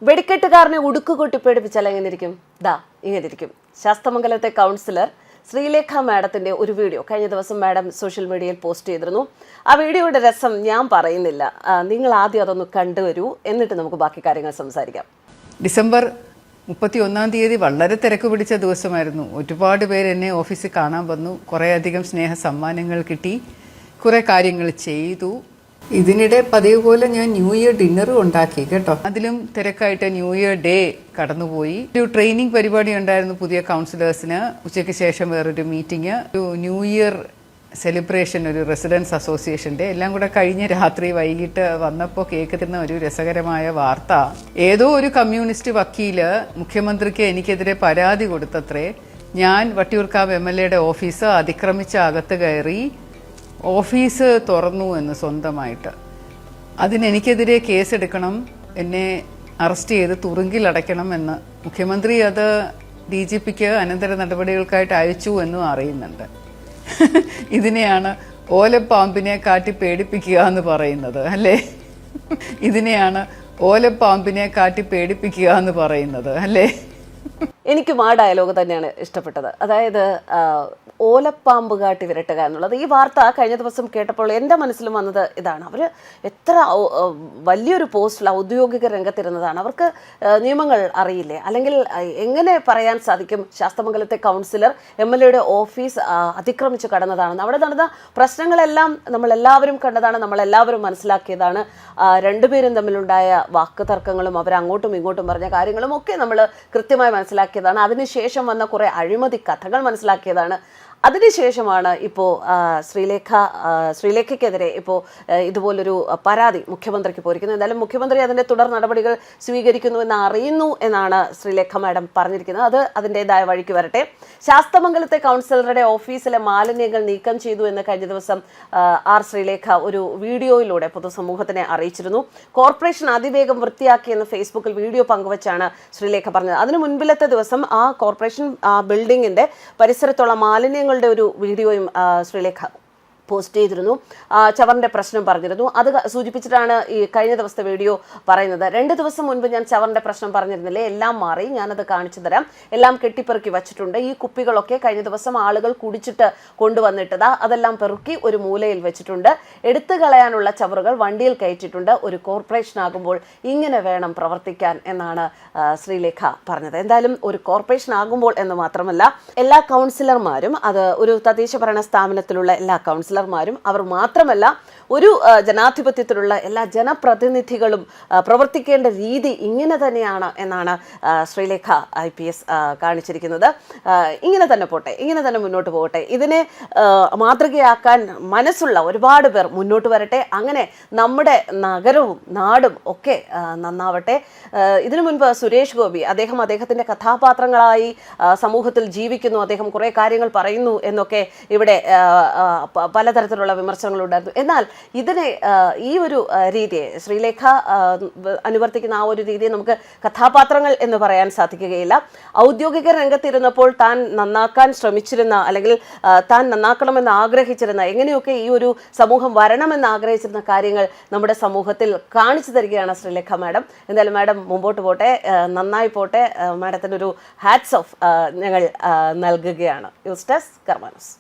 വെടിക്കെട്ടുകാരനെ ഉടുക്കുകൊട്ടി പേടിപ്പിച്ചാൽ എങ്ങനെ ഇരിക്കും? ഇങ്ങനെ ഇരിക്കും. ശാസ്തമംഗലത്തെ കൗൺസിലർ ശ്രീലേഖ മാഡത്തിന്റെ ഒരു വീഡിയോ കഴിഞ്ഞ ദിവസം മാഡം സോഷ്യൽ മീഡിയയിൽ പോസ്റ്റ് ചെയ്തിരുന്നു. ആ വീഡിയോയുടെ രസം ഞാൻ പറയുന്നില്ല, നിങ്ങൾ ആദ്യം അതൊന്ന് കണ്ടുവരൂ, എന്നിട്ട് നമുക്ക് ബാക്കി കാര്യങ്ങൾ സംസാരിക്കാം. ഡിസംബർ 31 വളരെ തിരക്ക് പിടിച്ച ദിവസമായിരുന്നു. ഒരുപാട് പേര് എന്നെ ഓഫീസിൽ കാണാൻ വന്നു. കുറേയധികം സ്നേഹ സമ്മാനങ്ങൾ കിട്ടി, കുറേ കാര്യങ്ങൾ ചെയ്തു. ഇതിനിടെ പതിവ് പോലെ ഞാൻ ന്യൂ ഇയർ ഡിന്നറും ഉണ്ടാക്കി കേട്ടോ. അതിലും തിരക്കായിട്ട് ന്യൂ ഇയർ ഡേ കടന്നുപോയി. ഒരു ട്രെയിനിങ് പരിപാടി ഉണ്ടായിരുന്നു പുതിയ കൗൺസിലേഴ്സിന്. ഉച്ചയ്ക്ക് ശേഷം വേറൊരു മീറ്റിംഗ്, ഒരു ന്യൂ ഇയർ സെലിബ്രേഷൻ, ഒരു റെസിഡൻസ് അസോസിയേഷന്റെ എല്ലാം കൂടെ കഴിഞ്ഞ് രാത്രി വൈകിട്ട് വന്നപ്പോൾ കേൾക്കുന്ന ഒരു രസകരമായ വാർത്ത, ഏതോ ഒരു കമ്മ്യൂണിസ്റ്റ് വക്കീല് മുഖ്യമന്ത്രിക്ക് എനിക്കെതിരെ പരാതി കൊടുത്തത്രേ. ഞാൻ വട്ടിയൂർക്കാവ് MLA ഓഫീസ് അതിക്രമിച്ച് അകത്ത് കയറി ഓഫീസ് തുറന്നു എന്ന് സ്വന്തമായിട്ട്. അതിനെനിക്കെതിരെ കേസെടുക്കണം, എന്നെ അറസ്റ്റ് ചെയ്ത് തുറുങ്കിലടയ്ക്കണം എന്ന് മുഖ്യമന്ത്രി അത് DGPക്ക് അനന്തര നടപടികൾക്കായിട്ട് അയച്ചു എന്നും അറിയുന്നുണ്ട്. ഇതിനെയാണ് ഓലപ്പാമ്പിനെ കാട്ടി പേടിപ്പിക്കുക എന്ന് പറയുന്നത്, അല്ലേ? ഇതിനെയാണ് ഓലപ്പാമ്പിനെ കാട്ടി പേടിപ്പിക്കുക എന്ന് പറയുന്നത്, അല്ലേ? എനിക്കും ആ ഡയലോഗ് തന്നെയാണ് ഇഷ്ടപ്പെട്ടത്. അതായത് ഓലപ്പാമ്പ് കാട്ടി വിരട്ടുക എന്നുള്ളത്. ഈ വാർത്ത കഴിഞ്ഞ ദിവസം കേട്ടപ്പോൾ എൻ്റെ മനസ്സിലും വന്നത് ഇതാണ്. അവർ എത്ര വലിയൊരു പോസ്റ്റിൽ ഔദ്യോഗിക രംഗത്തിരുന്നതാണ്. അവർക്ക് നിയമങ്ങൾ അറിയില്ലേ? അല്ലെങ്കിൽ എങ്ങനെ പറയാൻ സാധിക്കും ശാസ്തമംഗലത്തെ കൗൺസിലർ MLA ഓഫീസ് അതിക്രമിച്ച് കടന്നതാണെന്ന്? അവിടെ നടന്ന പ്രശ്നങ്ങളെല്ലാം നമ്മളെല്ലാവരും കണ്ടതാണ്, നമ്മളെല്ലാവരും മനസ്സിലാക്കിയതാണ്. രണ്ടുപേരും തമ്മിലുണ്ടായ വാക്ക് തർക്കങ്ങളും അവർ അങ്ങോട്ടും ഇങ്ങോട്ടും പറഞ്ഞ കാര്യങ്ങളും ഒക്കെ നമ്മൾ കൃത്യമായി മനസ്സിലാക്കിയതാണ്. അതിനുശേഷം വന്ന കുറേ അഴിമതി കഥകൾ മനസ്സിലാക്കിയതാണ്. അതിനുശേഷമാണ് ഇപ്പോൾ ശ്രീലേഖയ്ക്കെതിരെ ഇപ്പോൾ ഇതുപോലൊരു പരാതി മുഖ്യമന്ത്രിക്ക് പോയിരിക്കുന്നത്. എന്തായാലും മുഖ്യമന്ത്രി അതിൻ്റെ തുടർ നടപടികൾ സ്വീകരിക്കുന്നു എന്ന് അറിയുന്നു എന്നാണ് ശ്രീലേഖ മാഡം പറഞ്ഞിരിക്കുന്നത്. അത് അതിൻ്റെതായ വഴിക്ക് വരട്ടെ. ശാസ്തമംഗലത്തെ കൗൺസിലറുടെ ഓഫീസിലെ മാലിന്യങ്ങൾ നീക്കം ചെയ്തു എന്ന് കഴിഞ്ഞ ദിവസം ശ്രീലേഖ ഒരു വീഡിയോയിലൂടെ പൊതുസമൂഹത്തിനെ അറിയിച്ചിരുന്നു. കോർപ്പറേഷൻ അതിവേഗം വൃത്തിയാക്കിയെന്ന് ഫേസ്ബുക്കിൽ വീഡിയോ പങ്കുവച്ചാണ് ശ്രീലേഖ പറഞ്ഞത്. അതിനു മുൻപിലത്തെ ദിവസം ആ കോർപ്പറേഷൻ ബിൽഡിങ്ങിൻ്റെ പരിസരത്തുള്ള മാലിന്യങ്ങൾ ഒരു വീഡിയോയും ശ്രീലേഖ പോസ്റ്റ് ചെയ്തിരുന്നു. ചവറിൻ്റെ പ്രശ്നം പറഞ്ഞിരുന്നു. അത് സൂചിപ്പിച്ചിട്ടാണ് ഈ കഴിഞ്ഞ ദിവസത്തെ വീഡിയോ പറയുന്നത്. 2 ദിവസം മുൻപ് ഞാൻ ചവറിൻ്റെ പ്രശ്നം പറഞ്ഞിരുന്നില്ലേ, എല്ലാം മാറി, ഞാനത് കാണിച്ചു തരാം, എല്ലാം കെട്ടിപ്പെറുക്കി വച്ചിട്ടുണ്ട്. ഈ കുപ്പികളൊക്കെ കഴിഞ്ഞ ദിവസം ആളുകൾ കുടിച്ചിട്ട് കൊണ്ടുവന്നിട്ടതാ, അതെല്ലാം പെറുക്കി ഒരു മൂലയിൽ വെച്ചിട്ടുണ്ട്. എടുത്തു കളയാനുള്ള ചവറുകൾ വണ്ടിയിൽ കയറ്റിയിട്ടുണ്ട്. ഒരു കോർപ്പറേഷൻ ആകുമ്പോൾ ഇങ്ങനെ വേണം പ്രവർത്തിക്കാൻ എന്നാണ് ശ്രീലേഖ പറഞ്ഞത്. എന്തായാലും ഒരു കോർപ്പറേഷൻ ആകുമ്പോൾ എന്ന് മാത്രമല്ല, എല്ലാ കൗൺസിലർമാരും, അത് ഒരു തദ്ദേശ ഭരണ സ്ഥാപനത്തിലുള്ള എല്ലാ കൗൺസിലർമാരും, അവർ മാത്രമല്ല ഒരു ജനാധിപത്യത്തിലുള്ള എല്ലാ ജനപ്രതിനിധികളും പ്രവർത്തിക്കേണ്ട രീതി ഇങ്ങനെ തന്നെയാണ് എന്നാണ് ശ്രീലേഖ IPS കാണിച്ചിരിക്കുന്നത്. ഇങ്ങനെ തന്നെ പോട്ടെ, ഇങ്ങനെ തന്നെ മുന്നോട്ട് പോകട്ടെ. ഇതിനെ മാതൃകയാക്കാൻ മനസ്സുള്ള ഒരുപാട് പേർ മുന്നോട്ട് വരട്ടെ. അങ്ങനെ നമ്മുടെ നഗരവും നാടും ഒക്കെ നന്നാവട്ടെ. ഇതിനു മുൻപ് സുരേഷ് ഗോപി, അദ്ദേഹത്തിൻ്റെ കഥാപാത്രങ്ങളായി സമൂഹത്തിൽ ജീവിക്കുന്നു, അദ്ദേഹം കുറേ കാര്യങ്ങൾ പറയുന്നു എന്നൊക്കെ ഇവിടെ പലതരത്തിലുള്ള വിമർശനങ്ങളുണ്ടായിരുന്നു. എന്നാൽ ഇതിനെ, ഈ ഒരു രീതിയെ, ശ്രീലേഖ അനുവർത്തിക്കുന്ന ആ ഒരു രീതിയെ നമുക്ക് കഥാപാത്രങ്ങൾ എന്ന് പറയാൻ സാധിക്കുകയില്ല. ഔദ്യോഗിക രംഗത്തിരുന്നപ്പോൾ താൻ നന്നാക്കാൻ ശ്രമിച്ചിരുന്ന, അല്ലെങ്കിൽ താൻ നന്നാക്കണമെന്ന് ആഗ്രഹിച്ചിരുന്ന, എങ്ങനെയൊക്കെ ഈ ഒരു സമൂഹം വരണമെന്ന് ആഗ്രഹിച്ചിരുന്ന കാര്യങ്ങൾ നമ്മുടെ സമൂഹത്തിൽ കാണിച്ചു തരികയാണ് ശ്രീലേഖ മാഡം. എന്തായാലും മാഡം മുമ്പോട്ട് പോട്ടെ, നന്നായി പോട്ടെ. മാഡത്തിനൊരു ഹാറ്റ്സ് ഓഫ് ഞങ്ങൾ നൽകുകയാണ്. ന്യൂസ് ഡെസ്ക് കർമ്മ ന്യൂസ്.